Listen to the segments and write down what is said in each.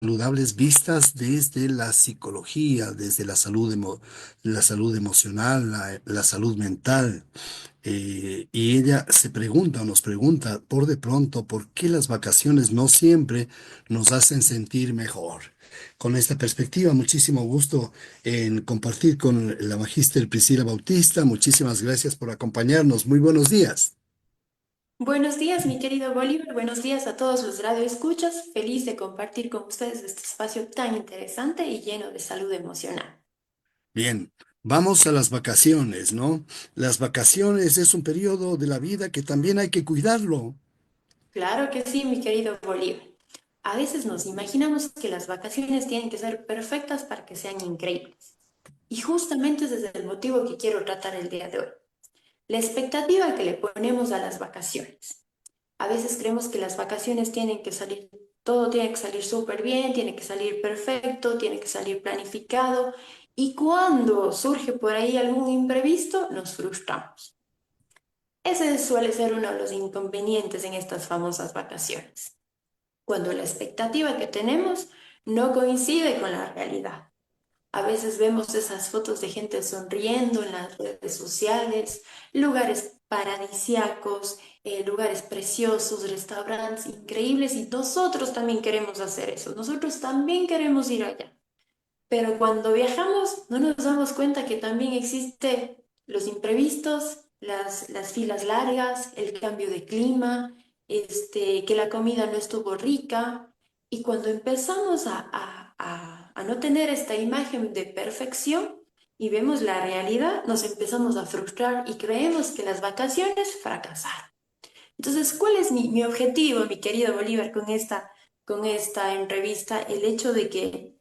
Saludables vistas desde la psicología, desde la salud emocional, la salud mental. Y ella se pregunta o nos pregunta por de pronto por qué las vacaciones no siempre nos hacen sentir mejor. Con esta perspectiva, muchísimo gusto en compartir con la magíster Priscila Bautista. Muchísimas gracias por acompañarnos. Muy buenos días. Buenos días, mi querido Bolívar. Buenos días a todos los radioescuchas. Feliz de compartir con ustedes este espacio tan interesante y lleno de salud emocional. Bien, vamos a las vacaciones, ¿no? Las vacaciones es un periodo de la vida que también hay que cuidarlo. Claro que sí, mi querido Bolívar. A veces nos imaginamos que las vacaciones tienen que ser perfectas para que sean increíbles. Y justamente ese es el motivo que quiero tratar el día de hoy. La expectativa que le ponemos a las vacaciones. A veces creemos que las vacaciones tienen que salir, todo tiene que salir súper bien, tiene que salir perfecto, tiene que salir planificado. Y cuando surge por ahí algún imprevisto, nos frustramos. Ese suele ser uno de los inconvenientes en estas famosas vacaciones, cuando la expectativa que tenemos no coincide con la realidad. A veces vemos esas fotos de gente sonriendo en las redes sociales, lugares paradisíacos, lugares preciosos, restaurantes increíbles y nosotros también queremos hacer eso, nosotros también queremos ir allá. Pero cuando viajamos no nos damos cuenta que también existen los imprevistos, las filas largas, el cambio de clima, que la comida no estuvo rica. Y cuando empezamos a no tener esta imagen de perfección y vemos la realidad, nos empezamos a frustrar y creemos que las vacaciones fracasaron. Entonces, ¿cuál es mi objetivo, mi querido Bolívar, con esta entrevista? El hecho de que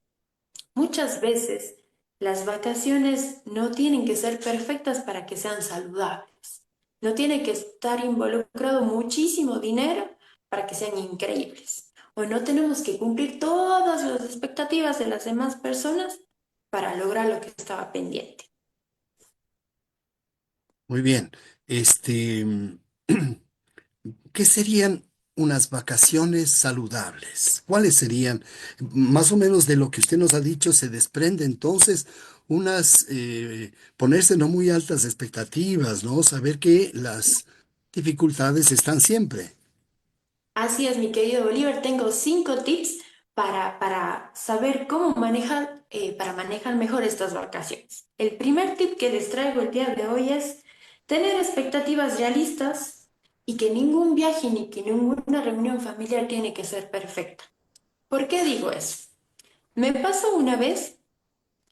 muchas veces las vacaciones no tienen que ser perfectas para que sean saludables. No tiene que estar involucrado muchísimo dinero para que sean increíbles. O no tenemos que cumplir todas las expectativas de las demás personas para lograr lo que estaba pendiente. Muy bien. Este, ¿Qué serían unas vacaciones saludables? ¿Cuáles serían? Más o menos de lo que usted nos ha dicho se desprende entonces ponerse no muy altas expectativas, ¿no? Saber que las dificultades están siempre. Así es, mi querido Bolívar. Tengo 5 tips para saber cómo manejar, para manejar mejor estas vacaciones. El primer tip que les traigo el día de hoy es tener expectativas realistas y que ningún viaje ni que ninguna reunión familiar tiene que ser perfecta. ¿Por qué digo eso? Me pasó una vez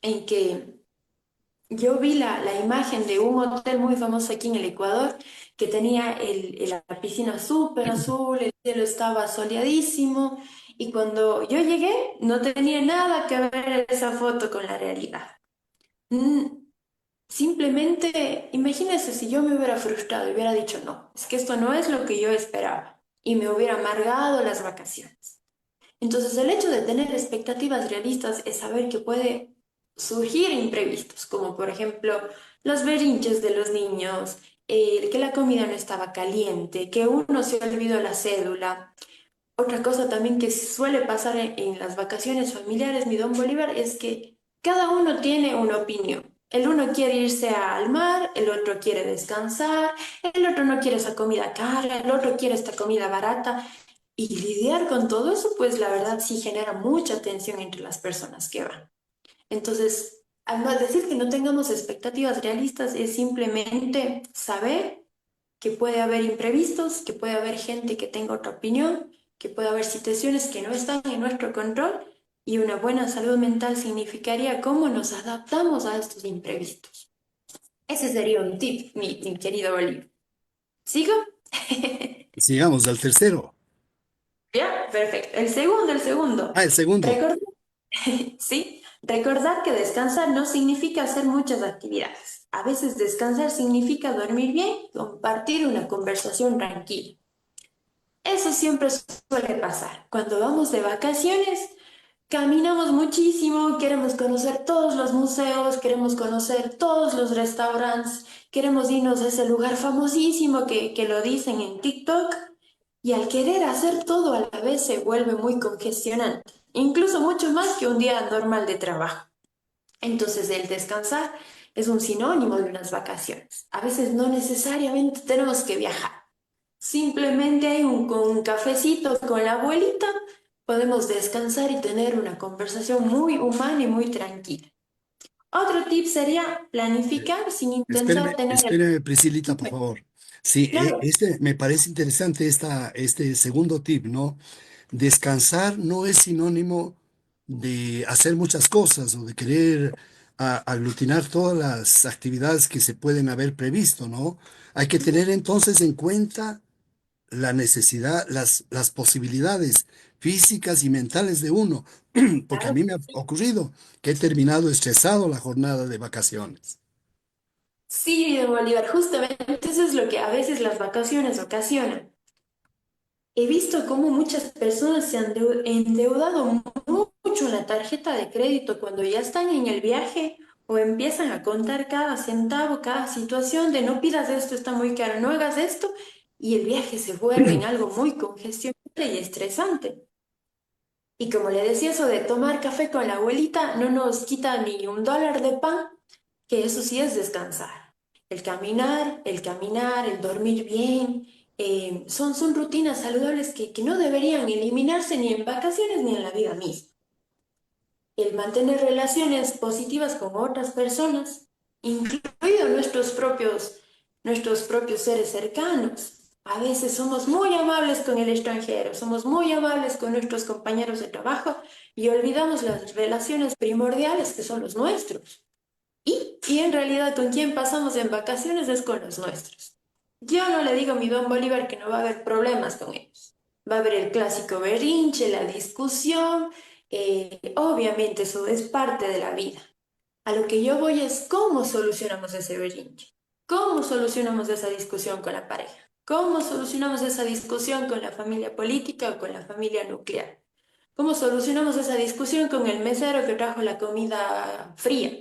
en que yo vi la imagen de un hotel muy famoso aquí en el Ecuador que tenía la piscina súper azul, el cielo estaba soleadísimo y cuando yo llegué no tenía nada que ver esa foto con la realidad. Mm, Simplemente, imagínese si yo me hubiera frustrado y hubiera dicho, no, es que esto no es lo que yo esperaba y me hubiera amargado las vacaciones. Entonces, el hecho de tener expectativas realistas es saber que puede surgir imprevistos, como por ejemplo los berrinches de los niños, que la comida no estaba caliente, que uno se olvidó la cédula. Otra cosa también que suele pasar en las vacaciones familiares, mi don Bolívar, es que cada uno tiene una opinión. El uno quiere irse al mar, el otro quiere descansar, el otro no quiere esa comida cara, el otro quiere esta comida barata. Y lidiar con todo eso, pues la verdad sí genera mucha tensión entre las personas que van. Entonces, al no decir que no tengamos expectativas realistas, es simplemente saber que puede haber imprevistos, que puede haber gente que tenga otra opinión, que puede haber situaciones que no están en nuestro control y una buena salud mental significaría cómo nos adaptamos a estos imprevistos. Ese sería un tip, mi querido Oliver. ¿Sigo? Sigamos al tercero. Ya, perfecto. El segundo. Ah, el segundo. Recordar, sí, recordar que descansar no significa hacer muchas actividades. A veces descansar significa dormir bien, compartir una conversación tranquila. Eso siempre suele pasar. Cuando vamos de vacaciones, caminamos muchísimo, queremos conocer todos los museos, queremos conocer todos los restaurantes, queremos irnos a ese lugar famosísimo que lo dicen en TikTok y al querer hacer todo a la vez se vuelve muy congestionante. incluso mucho más que un día normal de trabajo. Entonces, el descansar es un sinónimo de unas vacaciones. A veces no necesariamente tenemos que viajar. Simplemente con un cafecito con la abuelita podemos descansar y tener una conversación muy humana y muy tranquila. Otro tip sería planificar sin intentar Espéreme, tener el... espéreme, Priscilita, por favor. Sí, Claro, este me parece interesante este segundo tip, ¿no? Descansar no es sinónimo de hacer muchas cosas o de querer aglutinar todas las actividades que se pueden haber previsto, ¿no? Hay que tener entonces en cuenta la necesidad, las posibilidades físicas y mentales de uno, porque a claro. mí me ha ocurrido que he terminado estresado la jornada de vacaciones. Sí, de Bolívar, justamente eso es lo que a veces las vacaciones ocasionan. He visto cómo muchas personas se han endeudado mucho en la tarjeta de crédito cuando ya están en el viaje o empiezan a contar cada centavo, cada situación de no pidas esto, está muy caro, no hagas esto, y el viaje se vuelve en algo muy congestionante y estresante. Y como le decía, eso de tomar café con la abuelita no nos quita ni un dólar de pan, que eso sí es descansar. El caminar, el dormir bien, son rutinas saludables que no deberían eliminarse ni en vacaciones ni en la vida misma. El mantener relaciones positivas con otras personas, incluidos nuestros propios seres cercanos. A veces somos muy amables con el extranjero, somos muy amables con nuestros compañeros de trabajo y olvidamos las relaciones primordiales que son los nuestros. Y en realidad con quien pasamos en vacaciones es con los nuestros. Yo no le digo a mi don Bolívar que no va a haber problemas con ellos. Va a haber el clásico berrinche, la discusión. Obviamente eso es parte de la vida. A lo que yo voy es cómo solucionamos ese berrinche. ¿Cómo solucionamos esa discusión con la pareja? ¿Cómo solucionamos esa discusión con la familia política o con la familia nuclear? ¿Cómo solucionamos esa discusión con el mesero que trajo la comida fría?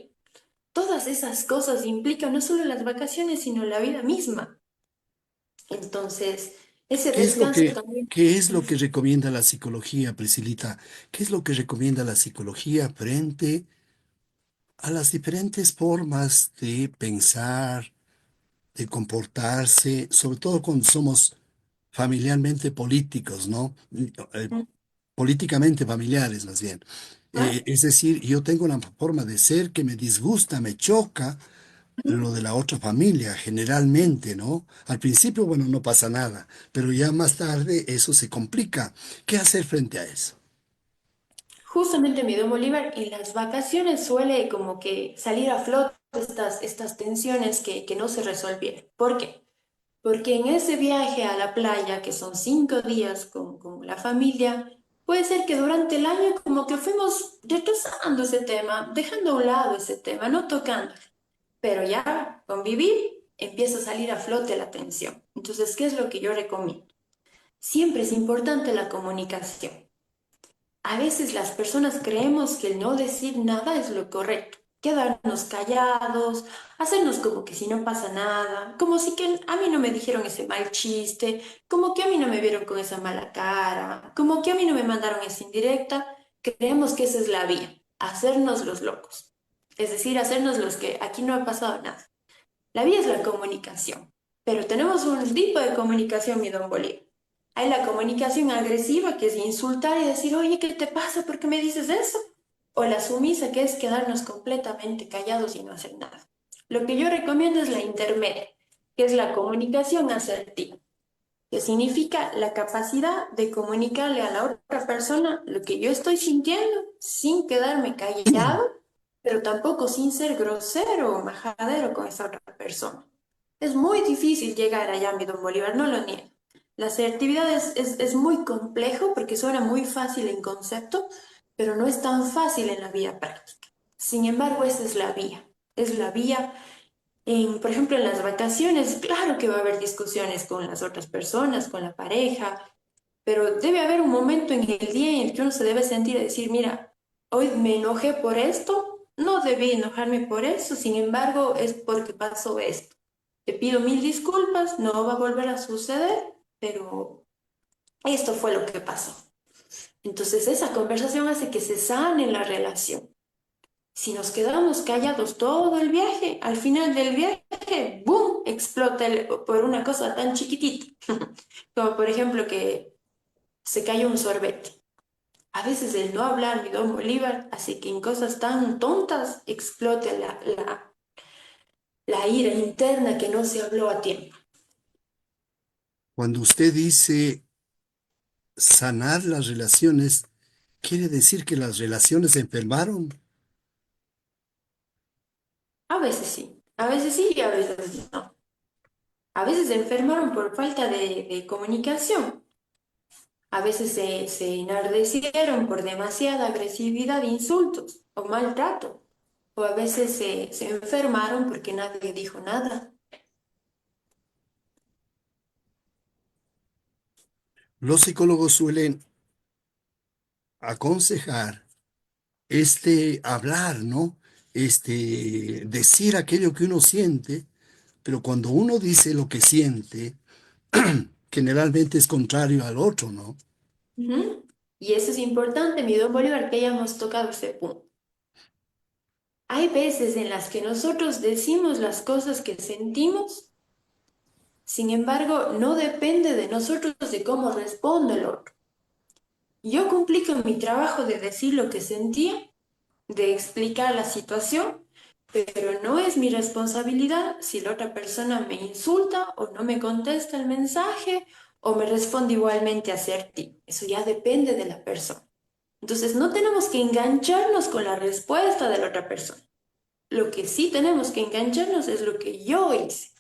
Todas esas cosas implican no solo las vacaciones, sino la vida misma. Entonces, ese ¿Qué es lo descanso que, también. qué es lo que recomienda la psicología, Priscilita? ¿Qué es lo que recomienda la psicología frente a las diferentes formas de pensar, de comportarse, sobre todo cuando somos familiarmente políticos, ¿no? Políticamente familiares, más bien. ¿Ah? Es decir, yo tengo una forma de ser que me disgusta, me choca lo de la otra familia, generalmente, ¿no? Al principio, bueno, no pasa nada, pero ya más tarde eso se complica. ¿Qué hacer frente a eso? Justamente mi don Bolívar en las vacaciones suele como que salir a flote estas tensiones que no se resolvieron. ¿Por qué? Porque en ese viaje a la playa, que son 5 días con la familia, puede ser que durante el año como que fuimos retrasando ese tema, dejando a un lado ese tema, no tocando. Pero ya convivir empieza a salir a flote la tensión. Entonces, ¿qué es lo que yo recomiendo? Siempre es importante la comunicación. A veces las personas creemos que el no decir nada es lo correcto. Quedarnos callados, hacernos como que si no pasa nada, como si que a mí no me dijeron ese mal chiste, como que a mí no me vieron con esa mala cara, como que a mí no me mandaron esa indirecta. Creemos que esa es la vía, hacernos los locos. Es decir, hacernos los que aquí no ha pasado nada. La vía es la comunicación, pero tenemos un tipo de comunicación, mi don Bolívar. Hay la comunicación agresiva, que es insultar y decir, oye, ¿qué te pasa? ¿Por qué me dices eso? O la sumisa, que es quedarnos completamente callados y no hacer nada. Lo que yo recomiendo es la intermedia, que es la comunicación asertiva, que significa la capacidad de comunicarle a la otra persona lo que yo estoy sintiendo sin quedarme callado, pero tampoco sin ser grosero o majadero con esa otra persona. Es muy difícil llegar allá, mi don Bolívar, no lo niego. La asertividad es muy complejo porque suena muy fácil en concepto, pero no es tan fácil en la vida práctica. Sin embargo, esa es la vía. Es la vía por ejemplo, en las vacaciones, claro que va a haber discusiones con las otras personas, con la pareja, pero debe haber un momento en el día en el que uno se debe sentir y decir, mira, hoy me enojé por esto, no debí enojarme por eso, sin embargo, es porque pasó esto. Te pido mil disculpas, no va a volver a suceder, pero esto fue lo que pasó. Entonces esa conversación hace que se sane la relación. Si nos quedamos callados todo el viaje, al final del viaje, ¡boom!, explota por una cosa tan chiquitita, como por ejemplo que se cayó un sorbete. A veces el no hablar, mi don Bolívar, hace que en cosas tan tontas explote la ira interna que no se habló a tiempo. Cuando usted dice sanar las relaciones, ¿quiere decir que las relaciones se enfermaron? A veces sí y a veces no. A veces se enfermaron por falta de comunicación. A veces se enardecieron por demasiada agresividad, insultos o maltrato. O a veces se enfermaron porque nadie dijo nada. Los psicólogos suelen aconsejar hablar, ¿no? Decir aquello que uno siente, pero cuando uno dice lo que siente, generalmente es contrario al otro, ¿no? Ujú. Y eso es importante, mi don Bolívar, que hayamos tocado ese punto. Hay veces en las que nosotros decimos las cosas que sentimos, sin embargo, no depende de nosotros de cómo responde el otro. Yo cumplí con mi trabajo de decir lo que sentía, de explicar la situación, pero no es mi responsabilidad si la otra persona me insulta o no me contesta el mensaje o me responde igualmente asertivo. Eso ya depende de la persona. Entonces, no tenemos que engancharnos con la respuesta de la otra persona. Lo que sí tenemos que engancharnos es lo que yo hice,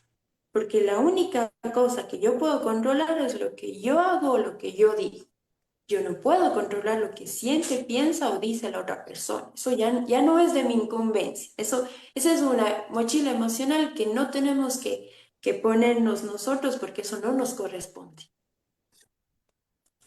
porque la única cosa que yo puedo controlar es lo que yo hago o lo que yo digo. Yo no puedo controlar lo que siente, piensa o dice la otra persona. Eso ya no es de mi incumbencia. Esa es una mochila emocional que no tenemos que ponernos nosotros porque eso no nos corresponde.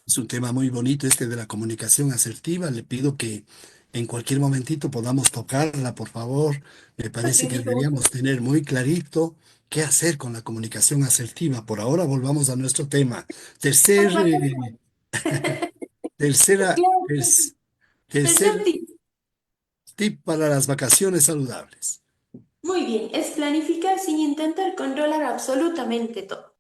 Es un tema muy bonito este de la comunicación asertiva. Le pido que en cualquier momentito podamos tocarla, por favor. Me parece que deberíamos tener muy clarito qué hacer con la comunicación asertiva. Por ahora volvamos a nuestro tema. Tercer, tercera, Claro, ters- tercer tercer tip. tip para las vacaciones saludables. Muy bien, es planificar sin intentar controlar absolutamente todo.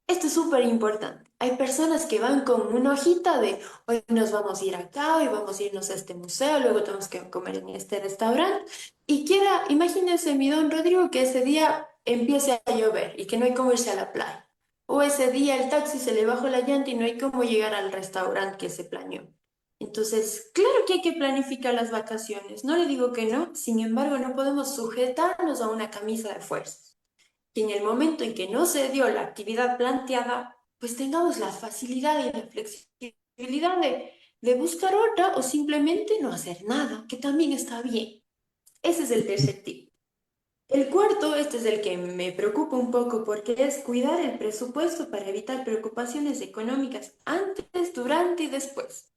Esto es súper importante. Hay personas que van con una hojita de hoy nos vamos a ir acá, hoy vamos a irnos a este museo, luego tenemos que comer en este restaurante. Y imagínense mi don Rodrigo que ese día empiece a llover y que no hay cómo irse a la playa. O ese día el taxi se le bajó la llanta y no hay cómo llegar al restaurante que se planeó. Entonces, claro que hay que planificar las vacaciones. No le digo que no, sin embargo, no podemos sujetarnos a una camisa de fuerza que en el momento en que no se dio la actividad planteada, pues tengamos la facilidad y la flexibilidad de buscar otra o simplemente no hacer nada, que también está bien. Ese es el tercer tip. El cuarto, este es el que me preocupa un poco porque es cuidar el presupuesto para evitar preocupaciones económicas antes, durante y después.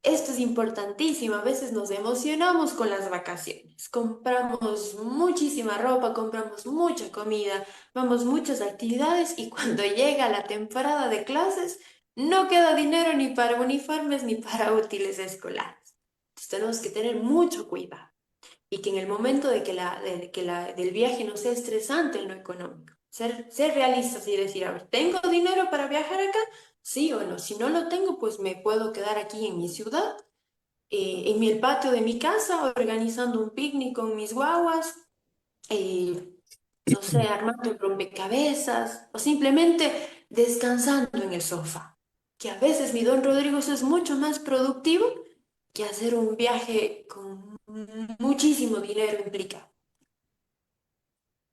Esto es importantísimo. A veces nos emocionamos con las vacaciones. Compramos muchísima ropa, compramos mucha comida, vamos muchas actividades y cuando llega la temporada de clases, no queda dinero ni para uniformes ni para útiles escolares. Entonces tenemos que tener mucho cuidado y que en el momento del viaje no sea estresante en lo económico. Ser realistas y decir, a ver, ¿tengo dinero para viajar acá? Sí o no. Si no lo tengo, pues me puedo quedar aquí en mi ciudad, el patio de mi casa, organizando un picnic con mis guaguas, eh, no sé, armando un rompecabezas o simplemente descansando en el sofá. Que a veces, mi don Rodrigo, eso es mucho más productivo que hacer un viaje con muchísimo dinero implicado.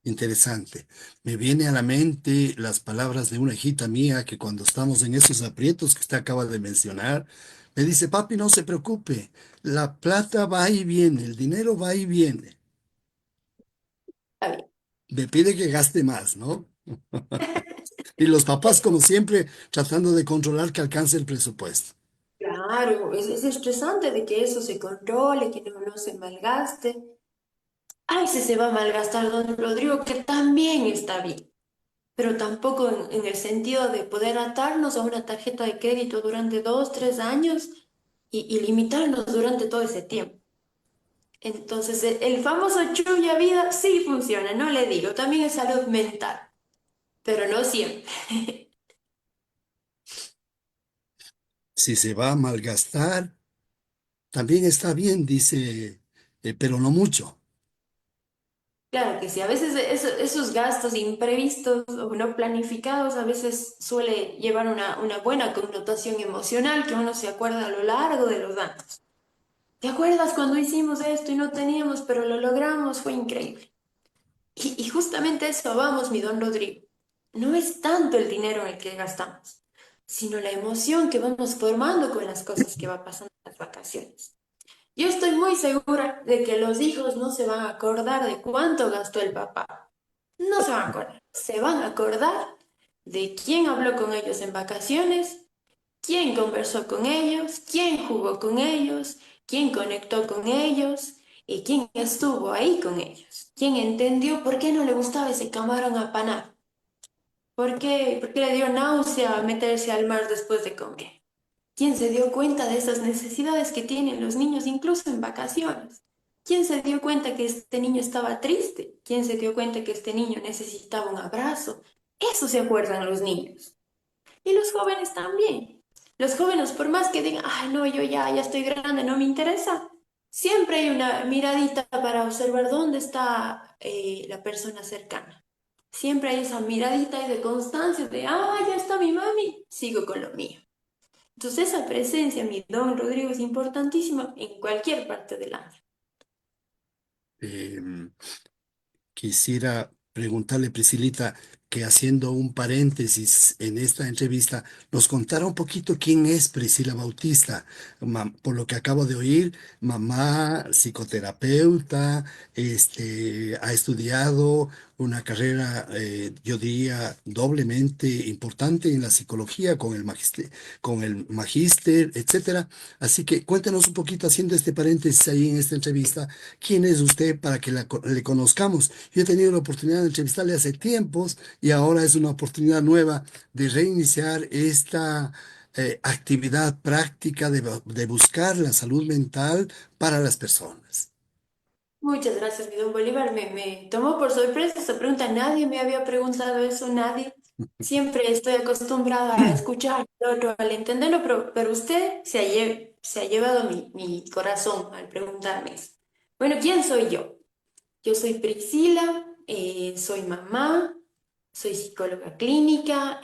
Interesante. Me viene a la mente las palabras de una hijita mía que cuando estamos en esos aprietos que usted acaba de mencionar, me dice, papi, no se preocupe, la plata va y viene, el dinero va y viene. Está bien. Me pide que gaste más, ¿no? Y los papás, como siempre, tratando de controlar que alcance el presupuesto. Claro, es estresante de que eso se controle, que no se malgaste. Ay, se va a malgastar don Rodrigo, que también está bien, pero tampoco en el sentido de poder atarnos a una tarjeta de crédito durante 2, 3 años y limitarnos durante todo ese tiempo. Entonces, el famoso chuya vida sí funciona, no le digo, también es salud mental, pero no siempre. Si se va a malgastar, también está bien, dice, pero no mucho. Claro que sí, a veces esos gastos imprevistos o no planificados a veces suele llevar una buena connotación emocional que uno se acuerda a lo largo de los años. ¿Te acuerdas cuando hicimos esto y no teníamos, pero lo logramos? Fue increíble. Y justamente a eso vamos, mi don Rodrigo. No es tanto el dinero en el que gastamos, sino la emoción que vamos formando con las cosas que va pasando en las vacaciones. Yo estoy muy segura de que los hijos no se van a acordar de cuánto gastó el papá. No se van a acordar. Se van a acordar de quién habló con ellos en vacaciones, quién conversó con ellos, quién jugó con ellos, quién conectó con ellos y quién estuvo ahí con ellos. Quién entendió por qué no le gustaba ese camarón apanado. ¿Por qué le dio náusea meterse al mar después de comer? ¿Quién se dio cuenta de esas necesidades que tienen los niños incluso en vacaciones? ¿Quién se dio cuenta que este niño estaba triste? ¿Quién se dio cuenta que este niño necesitaba un abrazo? Eso se acuerdan los niños. Y los jóvenes también. Los jóvenes, por más que digan, ay, no, yo ya estoy grande, no me interesa, siempre hay una miradita para observar dónde está la persona cercana. Siempre hay esa miradita y de constancia de, ah, ya está mi mami, sigo con lo mío. Entonces esa presencia, mi don Rodrigo, es importantísima en cualquier parte del año. Em, Quisiera preguntarle, Priscilita, que haciendo un paréntesis en esta entrevista, nos contara un poquito quién es Priscila Bautista. Por lo que acabo de oír, mamá, psicoterapeuta, ha estudiado una carrera, yo diría, doblemente importante en la psicología con el magíster, etcétera. Así que cuéntenos un poquito, haciendo este paréntesis ahí en esta entrevista, quién es usted para que le conozcamos. Yo he tenido la oportunidad de entrevistarle hace tiempos y ahora es una oportunidad nueva de reiniciar esta actividad práctica de buscar la salud mental para las personas. Muchas gracias, mi don Bolívar. Me tomó por sorpresa esa pregunta. Nadie me había preguntado eso, nadie. Siempre estoy acostumbrada a escuchar al otro, al entenderlo, pero usted se ha llevado mi corazón al preguntarme eso. Bueno, ¿quién soy yo? Yo soy Priscila, soy mamá, soy psicóloga clínica,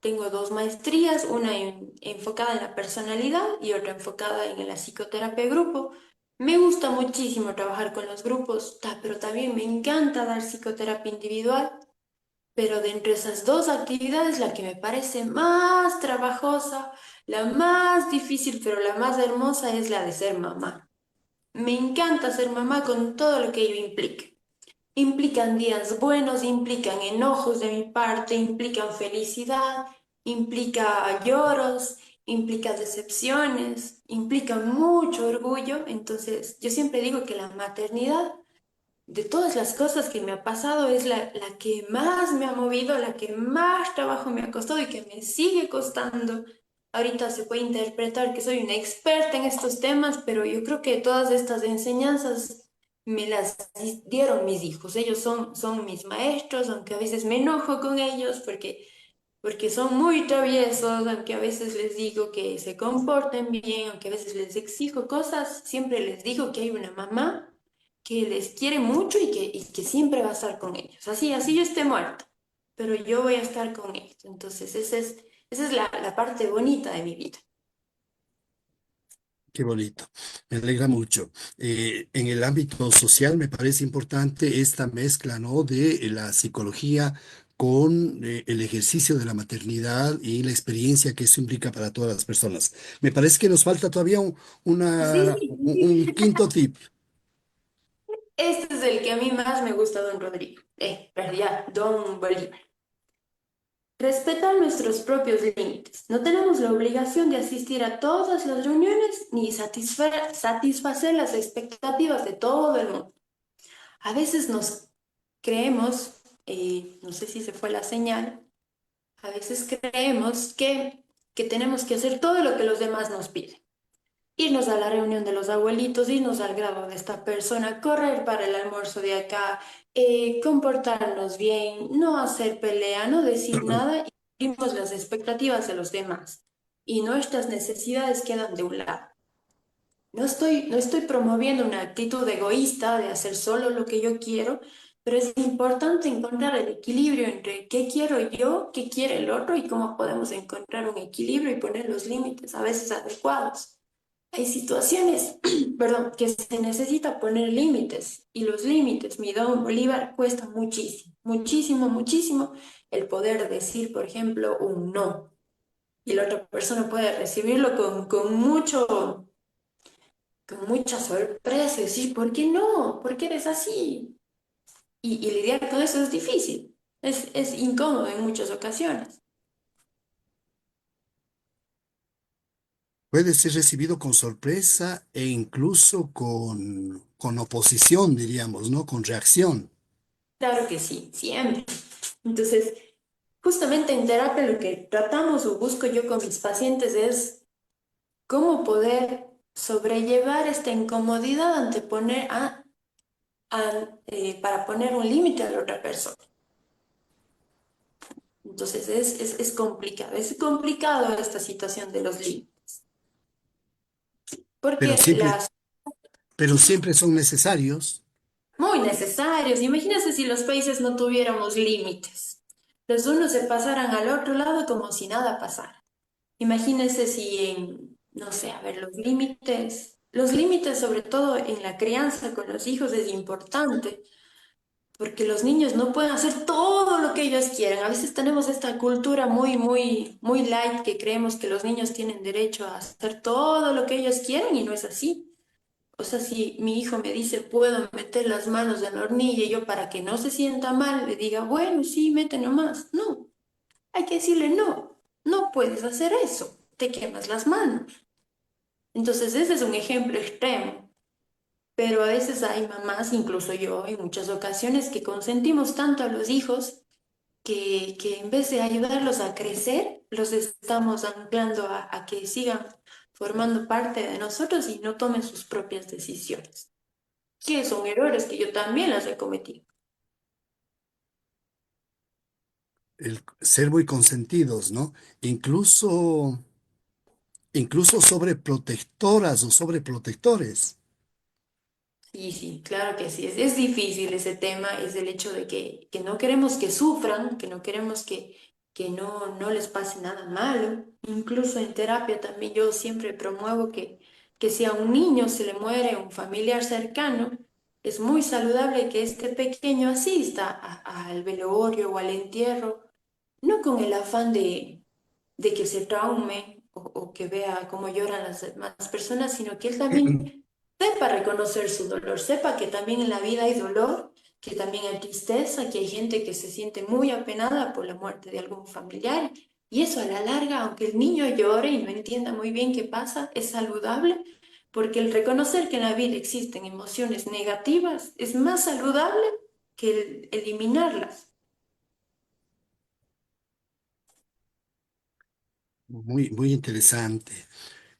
tengo dos maestrías, una enfocada en la personalidad y otra enfocada en la psicoterapia de grupo. Me gusta muchísimo trabajar con los grupos, pero también me encanta dar psicoterapia individual, pero de entre esas dos actividades, la que me parece más trabajosa, la más difícil, pero la más hermosa es la de ser mamá. Me encanta ser mamá con todo lo que ello implica. Implican días buenos, implican enojos de mi parte, implican felicidad, implica lloros, implica decepciones, implica mucho orgullo. Entonces, yo siempre digo que la maternidad, de todas las cosas que me ha pasado, es la que más me ha movido, la que más trabajo me ha costado y que me sigue costando. Ahorita se puede interpretar que soy una experta en estos temas, pero yo creo que todas estas enseñanzas me las dieron mis hijos. Ellos son mis maestros, aunque a veces me enojo con ellos porque son muy traviesos, aunque a veces les digo que se comporten bien, aunque a veces les exijo cosas, siempre les digo que hay una mamá que les quiere mucho y que siempre va a estar con ellos. Así yo esté muerta, pero yo voy a estar con ellos. Entonces, esa es la parte bonita de mi vida. Qué bonito, me alegra mucho. En el ámbito social me parece importante esta mezcla, ¿no? De la psicología con el ejercicio de la maternidad y la experiencia que eso implica para todas las personas. Me parece que nos falta todavía Sí, sí, un sí. quinto tip. Este es el que a mí más me gusta, don Rodrigo. Perdón, ya, don Bolívar. Respetar nuestros propios límites. No tenemos la obligación de asistir a todas las reuniones ni satisfacer las expectativas de todo el mundo. A veces nos creemos, no sé si se fue la señal, a veces creemos que tenemos que hacer todo lo que los demás nos piden. irnos a la reunión de los abuelitos, irnos al grado de esta persona, correr para el almuerzo de acá, comportarnos bien, no hacer pelea, no decir nada y cumplimos las expectativas de los demás. Y nuestras necesidades quedan de un lado. No estoy promoviendo una actitud egoísta de hacer solo lo que yo quiero, pero es importante encontrar el equilibrio entre qué quiero yo, qué quiere el otro y cómo podemos encontrar un equilibrio y poner los límites a veces adecuados. Hay situaciones, perdón, que se necesita poner límites y los límites, mi don Bolívar, cuesta muchísimo, muchísimo, muchísimo el poder decir, por ejemplo, un no. Y la otra persona puede recibirlo con mucha sorpresa y decir, ¿por qué no? ¿Por qué eres así? Y lidiar con eso es difícil, es incómodo en muchas ocasiones. Puede ser recibido con sorpresa e incluso con oposición, diríamos, ¿no? Con reacción. Claro que sí, siempre. Entonces, justamente en terapia lo que tratamos o busco yo con mis pacientes es cómo poder sobrellevar esta incomodidad ante para poner un límite a la otra persona. Entonces es complicado esta situación de los límites, Pero porque siempre, las pero siempre son necesarios. muy necesarios. Imagínense si los países no tuviéramos límites. Los unos se pasaran al otro lado como si nada pasara. Imagínense si no sé, a ver, los límites sobre todo en la crianza con los hijos es importante, porque los niños no pueden hacer todo lo que ellos quieran. A veces tenemos esta cultura muy, muy, muy light que creemos que los niños tienen derecho a hacer todo lo que ellos quieren y no es así. O sea, si mi hijo me dice, puedo meter las manos en la hornilla y yo para que no se sienta mal le diga, bueno, sí, mete nomás. No, hay que decirle, no, no puedes hacer eso, te quemas las manos. Entonces, ese es un ejemplo extremo. Pero a veces hay mamás, incluso yo, en muchas ocasiones, que consentimos tanto a los hijos que en vez de ayudarlos a crecer, los estamos anclando a que sigan formando parte de nosotros y no tomen sus propias decisiones. Que son errores que yo también las he cometido. El ser muy consentidos, ¿no? Incluso, incluso sobreprotectoras o sobreprotectores. Sí, sí, claro que sí. Es difícil ese tema, es el hecho de que no queremos que sufran, que no queremos que no les pase nada malo. Incluso en terapia también yo siempre promuevo que si a un niño se le muere un familiar cercano, es muy saludable que este pequeño asista al velorio o al entierro, no con el afán de que se traume o que vea cómo lloran las demás personas, sino que él también sepa reconocer su dolor, sepa que también en la vida hay dolor, que también hay tristeza, que hay gente que se siente muy apenada por la muerte de algún familiar. Y eso a la larga, aunque el niño llore y no entienda muy bien qué pasa, es saludable, porque el reconocer que en la vida existen emociones negativas es más saludable que el eliminarlas. Muy, muy interesante.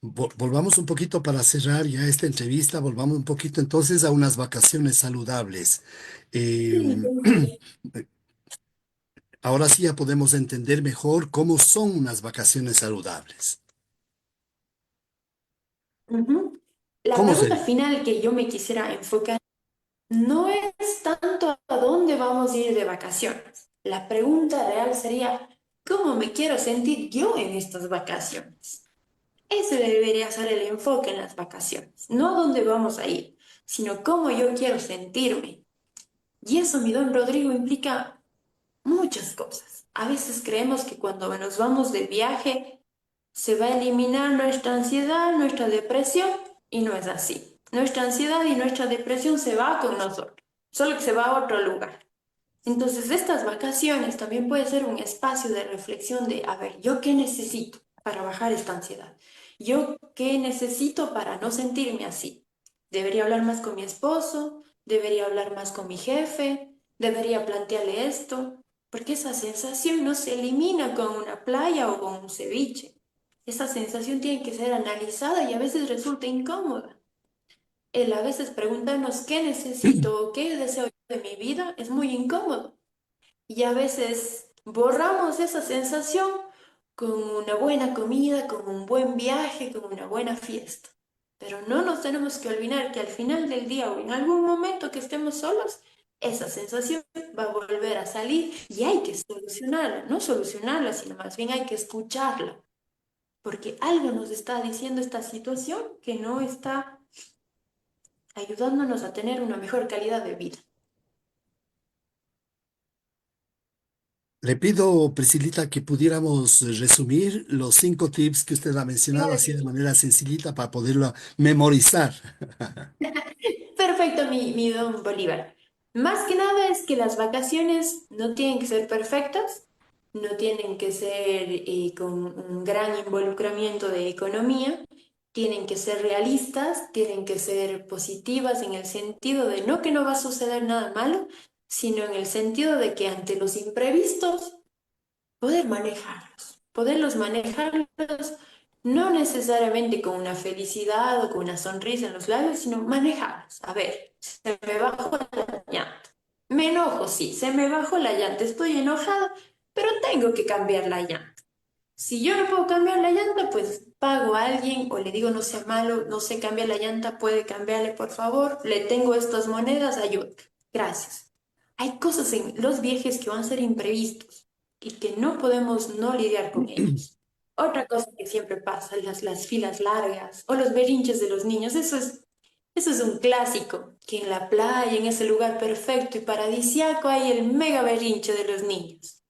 Volvamos un poquito para cerrar ya esta entrevista, volvamos un poquito entonces a unas vacaciones saludables. Sí, Eh, ahora sí ya podemos entender mejor cómo son unas vacaciones saludables. ujú. La ¿Cómo pregunta sería? final que yo me quisiera enfocar no es tanto a dónde vamos a ir de vacaciones. La pregunta real sería, ¿cómo me quiero sentir yo en estas vacaciones? Ese debería ser el enfoque en las vacaciones, no a dónde vamos a ir, sino cómo yo quiero sentirme. Y eso, mi don Rodrigo, implica muchas cosas. A veces creemos que cuando nos vamos de viaje se va a eliminar nuestra ansiedad, nuestra depresión, y no es así. Nuestra ansiedad y nuestra depresión se va con nosotros, solo que se va a otro lugar. Entonces, estas vacaciones también puede ser un espacio de reflexión de, a ver, ¿yo qué necesito para bajar esta ansiedad? ¿Yo qué necesito para no sentirme así? ¿Debería hablar más con mi esposo? ¿Debería hablar más con mi jefe? ¿Debería plantearle esto? Porque esa sensación no se elimina con una playa o con un ceviche. esa sensación tiene que ser analizada y a veces resulta incómoda. El a veces preguntarnos qué necesito o qué deseo yo de mi vida es muy incómodo. Y a veces borramos esa sensación con una buena comida, con un buen viaje, con una buena fiesta. Pero no nos tenemos que olvidar que al final del día o en algún momento que estemos solos, esa sensación va a volver a salir y hay que solucionarla, no solucionarla, sino más bien hay que escucharla, porque algo nos está diciendo esta situación que no está ayudándonos a tener una mejor calidad de vida. Le pido, Priscilita, que pudiéramos resumir los 5 tips que usted ha mencionado Claro así que de sí. manera sencillita para poderlo memorizar. Perfecto, mi don Bolívar. Más que nada es que las vacaciones no tienen que ser perfectas, no tienen que ser con un gran involucramiento de economía, tienen que ser realistas, tienen que ser positivas en el sentido de no que no va a suceder nada malo, sino en el sentido de que ante los imprevistos poderlos manejarlos no necesariamente con una felicidad o con una sonrisa en los labios, sino manejarlos. A ver, se me bajó la llanta. Me enojo, sí, se me bajó la llanta, estoy enojada, pero tengo que cambiar la llanta. Si yo no puedo cambiar la llanta, pues pago a alguien o le digo no sea malo, no sé cambiar la llanta, puede cambiarle por favor, le tengo estas monedas, ayuda. Gracias. Hay cosas en los viajes que van a ser imprevistos y que no podemos no lidiar con ellos. Otra cosa que siempre pasa, las filas largas o los berrinches de los niños, eso es un clásico, que en la playa, en ese lugar perfecto y paradisiaco, hay el mega berrinche de los niños.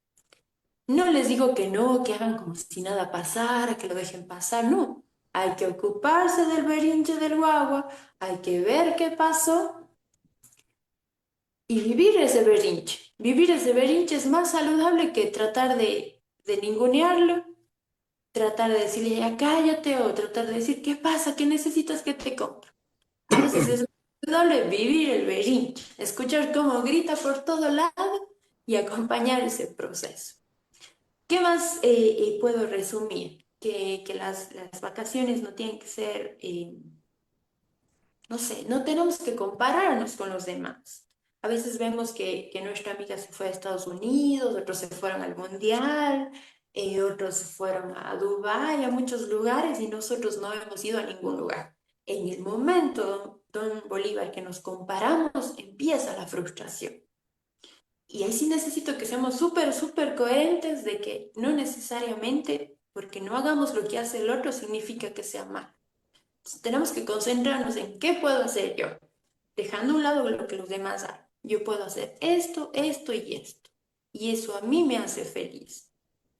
No les digo que no, que hagan como si nada pasara, que lo dejen pasar, no. Hay que ocuparse del berrinche del guagua, hay que ver qué pasó y vivir ese berrinche. Vivir ese berrinche es más saludable que tratar de ningunearlo, tratar de decirle ya cállate o tratar de decir qué pasa, qué necesitas que te compre. A veces es más saludable vivir el berrinche, escuchar cómo grita por todo lado y acompañar ese proceso. ¿Qué más puedo resumir? Que las vacaciones no tienen que ser, no sé, no tenemos que compararnos con los demás. A veces vemos que nuestra amiga se fue a Estados Unidos, otros se fueron al Mundial, otros se fueron a Dubái, a muchos lugares y nosotros no hemos ido a ningún lugar. En el momento, don Bolívar, que nos comparamos, empieza la frustración. Y ahí sí necesito que seamos súper, súper coherentes de que no necesariamente porque no hagamos lo que hace el otro significa que sea mal. Entonces, tenemos que concentrarnos en qué puedo hacer yo, dejando a un lado lo que los demás hagan. Yo puedo hacer esto, esto y esto. Y eso a mí me hace feliz.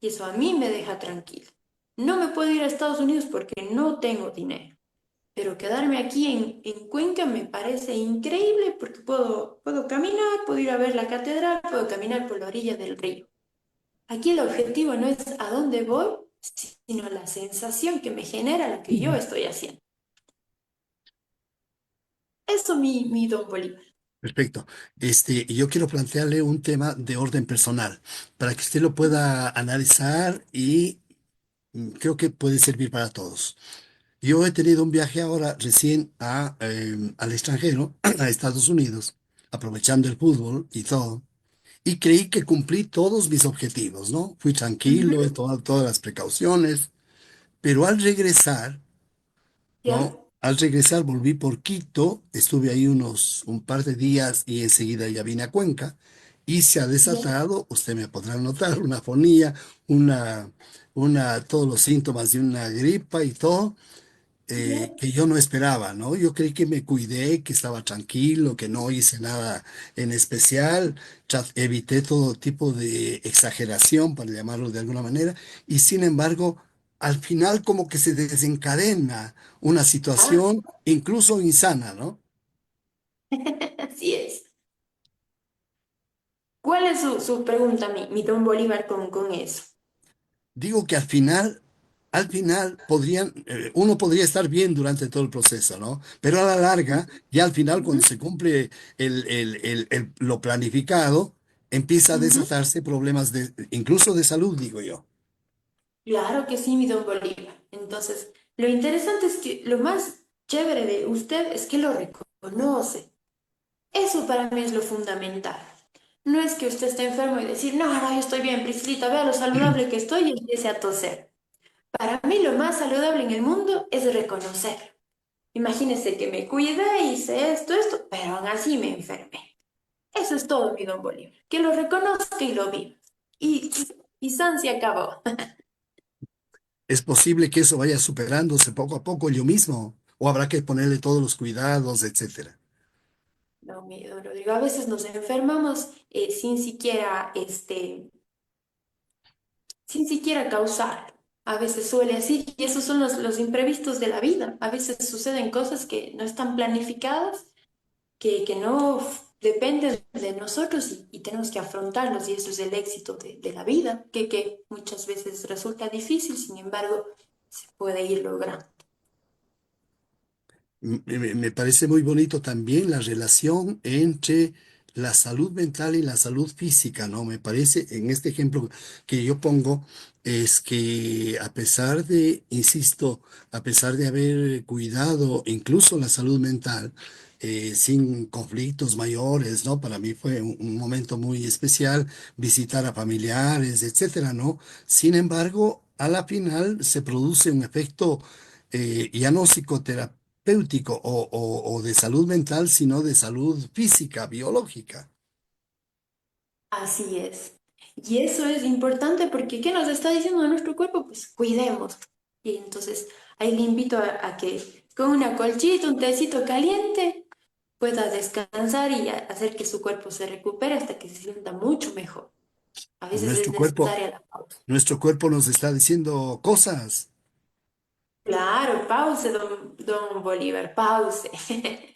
Y eso a mí me deja tranquila. No me puedo ir a Estados Unidos porque no tengo dinero. Pero quedarme aquí en Cuenca me parece increíble porque puedo caminar, puedo ir a ver la catedral, puedo caminar por la orilla del río. Aquí el objetivo no es a dónde voy, sino la sensación que me genera lo que yo estoy haciendo. Eso mi don Bolívar. Perfecto. Yo quiero plantearle un tema de orden personal para que usted lo pueda analizar y creo que puede servir para todos. Yo he tenido un viaje ahora recién al extranjero, a Estados Unidos, aprovechando el fútbol y todo, y creí que cumplí todos mis objetivos, ¿no? Fui tranquilo, he Ujú. tomado todas las precauciones, pero al regresar, ¿Ya? ¿no? Al regresar volví por Quito, estuve ahí un par de días y enseguida ya vine a Cuenca y se ha ¿Ya? desatado, usted me podrá notar, una fonía, una, todos los síntomas de una gripa y todo ¿Ya? que yo no esperaba, ¿no? Yo creí que me cuidé, que estaba tranquilo, que no hice nada en especial, evité todo tipo de exageración, para llamarlo de alguna manera, y sin embargo, al final como que se desencadena una Ah, situación incluso insana, ¿no? así es. ¿Cuál es su pregunta, mi don Bolívar, con eso? Digo que al final uno podría estar bien durante todo el proceso, ¿no? Pero a la larga, ya al final, Ujú, cuando se cumple lo planificado, empieza a ujú. desatarse problemas incluso de salud, digo yo. Claro que sí, mi don Bolívar. Entonces, lo interesante es que lo más chévere de usted es que lo reconoce. Eso para mí es lo fundamental. No es que usted esté enfermo y decir, no, no, yo estoy bien, Priscilita, vea lo saludable que estoy y empiece a toser. Para mí lo más saludable en el mundo es reconocer. Imagínese que me cuidé, hice esto, pero aún así me enfermé. Eso es todo, mi don Bolívar. Que lo reconozca y lo viva. Y, y San se acabó. ¿Es posible que eso vaya superándose poco a poco yo mismo? ¿O habrá que ponerle todos los cuidados, etcétera? No, mi don Rodrigo, a veces nos enfermamos sin siquiera causar. A veces suele así, y esos son los imprevistos de la vida. A veces suceden cosas que no están planificadas, que no dependen de nosotros y tenemos que afrontarlos, y eso es el éxito de la vida, que muchas veces resulta difícil, sin embargo, se puede ir logrando. Me parece muy bonito también la relación entre la salud mental y la salud física, ¿no? Me parece, en este ejemplo que yo pongo, es que a pesar de, insisto, a pesar de haber cuidado incluso la salud mental, sin conflictos mayores, ¿no? Para mí fue un momento muy especial visitar a familiares, etcétera, ¿no? Sin embargo, a la final se produce un efecto ya no psicoterapéutico o de salud mental, sino de salud física, biológica. Así es. Y eso es importante porque ¿qué nos está diciendo nuestro cuerpo? Pues cuidemos. Y entonces ahí le invito a que con una colchita, un tecito caliente, pueda descansar y hacer que su cuerpo se recupere hasta que se sienta mucho mejor. A veces es Nuestro cuerpo, necesaria la pausa. nuestro cuerpo nos está diciendo cosas. Claro, pause, don Bolívar, pause.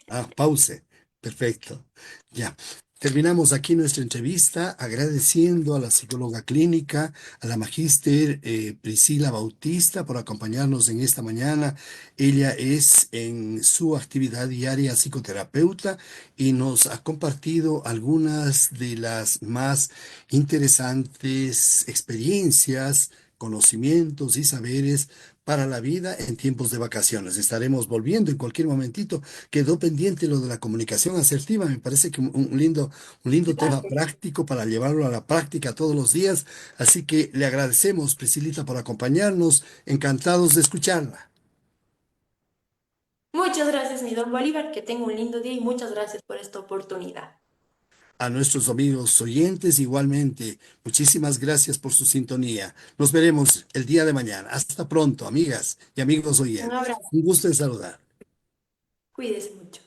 Ah, pause. Perfecto. Ya. Terminamos aquí nuestra entrevista agradeciendo a la psicóloga clínica, a la magíster Priscila Bautista por acompañarnos en esta mañana. Ella es en su actividad diaria psicoterapeuta y nos ha compartido algunas de las más interesantes experiencias, conocimientos y saberes para la vida en tiempos de vacaciones. Estaremos volviendo en cualquier momentito. Quedó pendiente lo de la comunicación asertiva. Me parece que un lindo Claro tema que sí. práctico para llevarlo a la práctica todos los días. Así que le agradecemos, Priscilita, por acompañarnos. Encantados de escucharla. Muchas gracias, mi don Bolívar, que tenga un lindo día y muchas gracias por esta oportunidad. A nuestros amigos oyentes, igualmente, muchísimas gracias por su sintonía. Nos veremos el día de mañana. Hasta pronto, amigas y amigos Un oyentes. abrazo, Un gusto en saludar. cuídese mucho.